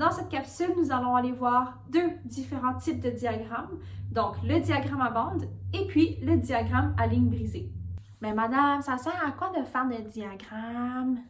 Dans cette capsule, nous allons aller voir deux différents types de diagrammes, donc le diagramme à bande et puis le diagramme à ligne brisée. Mais madame, ça sert à quoi de faire des diagrammes?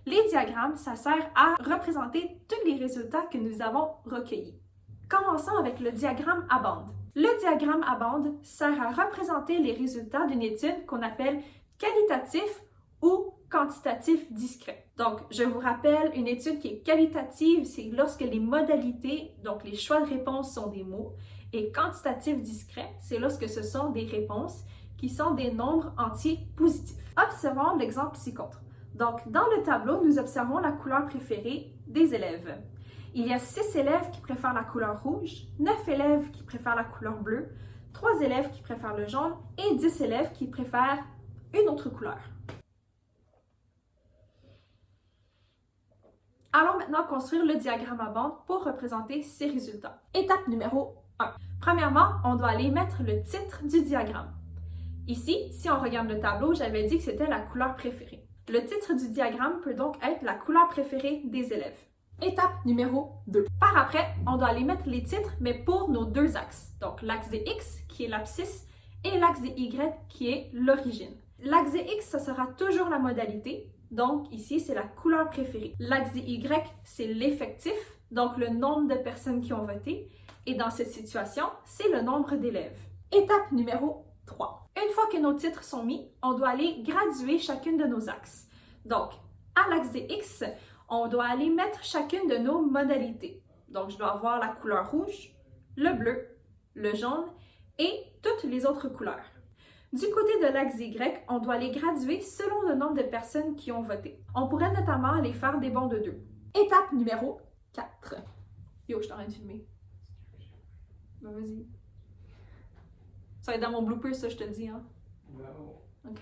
Les diagrammes, ça sert à représenter tous les résultats que nous avons recueillis. Commençons avec le diagramme à bande. Le diagramme à bande sert à représenter les résultats d'une étude qu'on appelle qualitatif ou quantitatif discret. Donc, je vous rappelle, une étude qui est qualitative, c'est lorsque les modalités, donc les choix de réponse sont des mots, et quantitatif discret, c'est lorsque ce sont des réponses qui sont des nombres entiers positifs. Observons l'exemple ci-contre. Donc, dans le tableau, nous observons la couleur préférée des élèves. Il y a 6 élèves qui préfèrent la couleur rouge, 9 élèves qui préfèrent la couleur bleue, 3 élèves qui préfèrent le jaune et 10 élèves qui préfèrent une autre couleur. Allons maintenant construire le diagramme à bande pour représenter ces résultats. Étape numéro 1. Premièrement, on doit aller mettre le titre du diagramme. Ici, si on regarde le tableau, j'avais dit que c'était la couleur préférée. Le titre du diagramme peut donc être la couleur préférée des élèves. Étape numéro 2. Par après, on doit aller mettre les titres, mais pour nos deux axes. Donc, l'axe des X, qui est l'abscisse, et l'axe des Y, qui est l'origine. L'axe des X, ça sera toujours la modalité. Donc, ici, c'est la couleur préférée. L'axe des Y, c'est l'effectif, donc le nombre de personnes qui ont voté. Et dans cette situation, c'est le nombre d'élèves. Étape numéro 3. Une fois que nos titres sont mis, on doit aller graduer chacune de nos axes. Donc, à l'axe des X, on doit aller mettre chacune de nos modalités. Donc, je dois avoir la couleur rouge, le bleu, le jaune et toutes les autres couleurs. Du côté de l'axe Y, on doit les graduer selon le nombre de personnes qui ont voté. On pourrait notamment aller faire des bonds de 2. Étape numéro 4. Yo, je suis en train de filmer. Ben, vas-y. Ça va être dans mon blooper, ça, je te le dis, hein? Non. OK.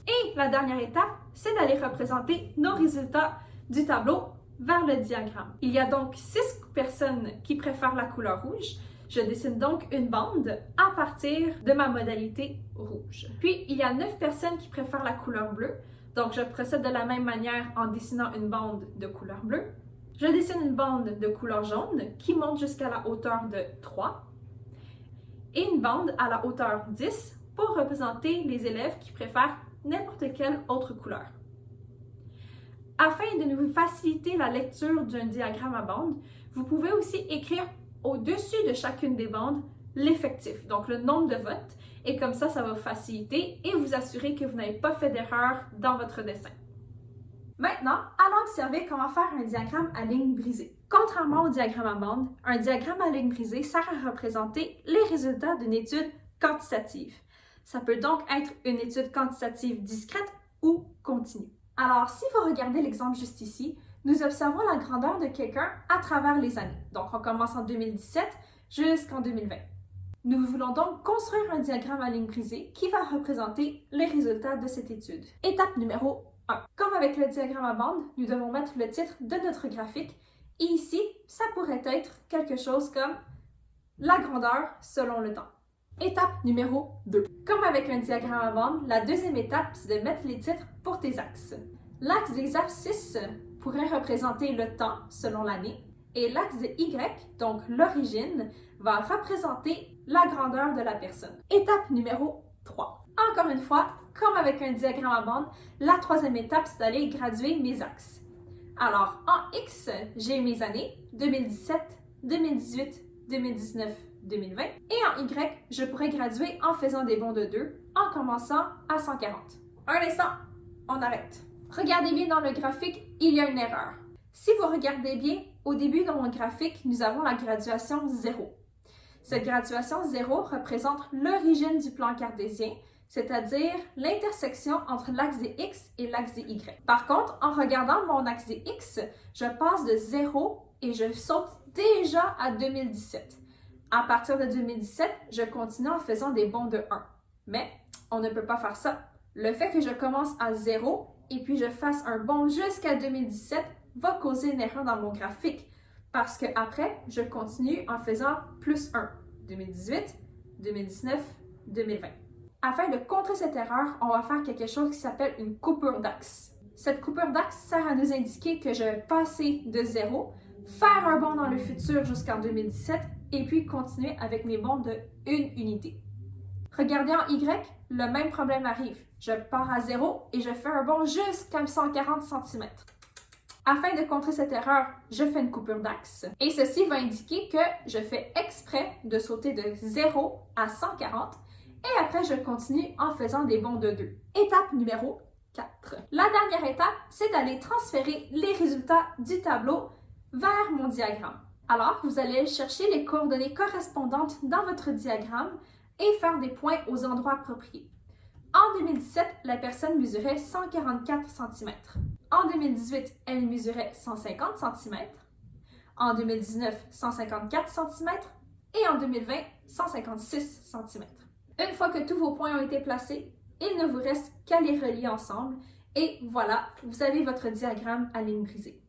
Et la dernière étape, c'est d'aller représenter nos résultats du tableau vers le diagramme. Il y a donc 6 personnes qui préfèrent la couleur rouge. Je dessine donc une bande à partir de ma modalité rouge. Puis, il y a 9 personnes qui préfèrent la couleur bleue. Donc, je procède de la même manière en dessinant une bande de couleur bleue. Je dessine une bande de couleur jaune qui monte jusqu'à la hauteur de 3 et une bande à la hauteur 10 pour représenter les élèves qui préfèrent n'importe quelle autre couleur. Afin de nous faciliter la lecture d'un diagramme à bande, vous pouvez aussi écrire au-dessus de chacune des bandes l'effectif, donc le nombre de votes, et comme ça va faciliter et vous assurer que vous n'avez pas fait d'erreur dans votre dessin. Maintenant, allons observer comment faire un diagramme à ligne brisée. Contrairement au diagramme à bande, un diagramme à ligne brisée sert à représenter les résultats d'une étude quantitative. Ça peut donc être une étude quantitative discrète ou continue. Alors, si vous regardez l'exemple juste ici, nous observons la grandeur de quelqu'un à travers les années. Donc, on commence en 2017 jusqu'en 2020. Nous voulons donc construire un diagramme à ligne brisée qui va représenter les résultats de cette étude. Étape numéro 1. Comme avec le diagramme à bande, nous devons mettre le titre de notre graphique. Et ici, ça pourrait être quelque chose comme la grandeur selon le temps. Étape numéro 2. Comme avec un diagramme à bande, la deuxième étape, c'est de mettre les titres pour tes axes. L'axe des abscisses pourrait représenter le temps selon l'année et l'axe de Y, donc l'origine, va représenter la grandeur de la personne. Étape numéro 3. Encore une fois, comme avec un diagramme à bande, la troisième étape, c'est d'aller graduer mes axes. Alors, en X, j'ai mes années 2017, 2018, 2019, 2020. Et en Y, je pourrais graduer en faisant des bonds de 2 en commençant à 140. Un instant, on arrête. Regardez bien dans le graphique, il y a une erreur. Si vous regardez bien, au début de mon graphique, nous avons la graduation 0. Cette graduation 0 représente l'origine du plan cartésien, c'est-à-dire l'intersection entre l'axe des X et l'axe des Y. Par contre, en regardant mon axe des X, je passe de 0 et je saute déjà à 2017. À partir de 2017, je continue en faisant des bonds de 1. Mais on ne peut pas faire ça. Le fait que je commence à 0 et puis je fasse un bond jusqu'à 2017 va causer une erreur dans mon graphique parce que après, je continue en faisant plus 1. 2018, 2019, 2020. Afin de contrer cette erreur, on va faire quelque chose qui s'appelle une coupure d'axe. Cette coupure d'axe sert à nous indiquer que je vais passer de 0 faire un bond dans le futur jusqu'en 2017 et puis continuer avec mes bonds de 1 unité. Regardez en Y, le même problème arrive. Je pars à 0 et je fais un bond jusqu'à 140 cm. Afin de contrer cette erreur, je fais une coupure d'axe et ceci va indiquer que je fais exprès de sauter de 0 à 140 et après je continue en faisant des bonds de 2. Étape numéro 4. La dernière étape, c'est d'aller transférer les résultats du tableau vers mon diagramme. Alors, vous allez chercher les coordonnées correspondantes dans votre diagramme et faire des points aux endroits appropriés. En 2017, la personne mesurait 144 cm. En 2018, elle mesurait 150 cm. En 2019, 154 cm. Et en 2020, 156 cm. Une fois que tous vos points ont été placés, il ne vous reste qu'à les relier ensemble et voilà, vous avez votre diagramme à ligne brisée.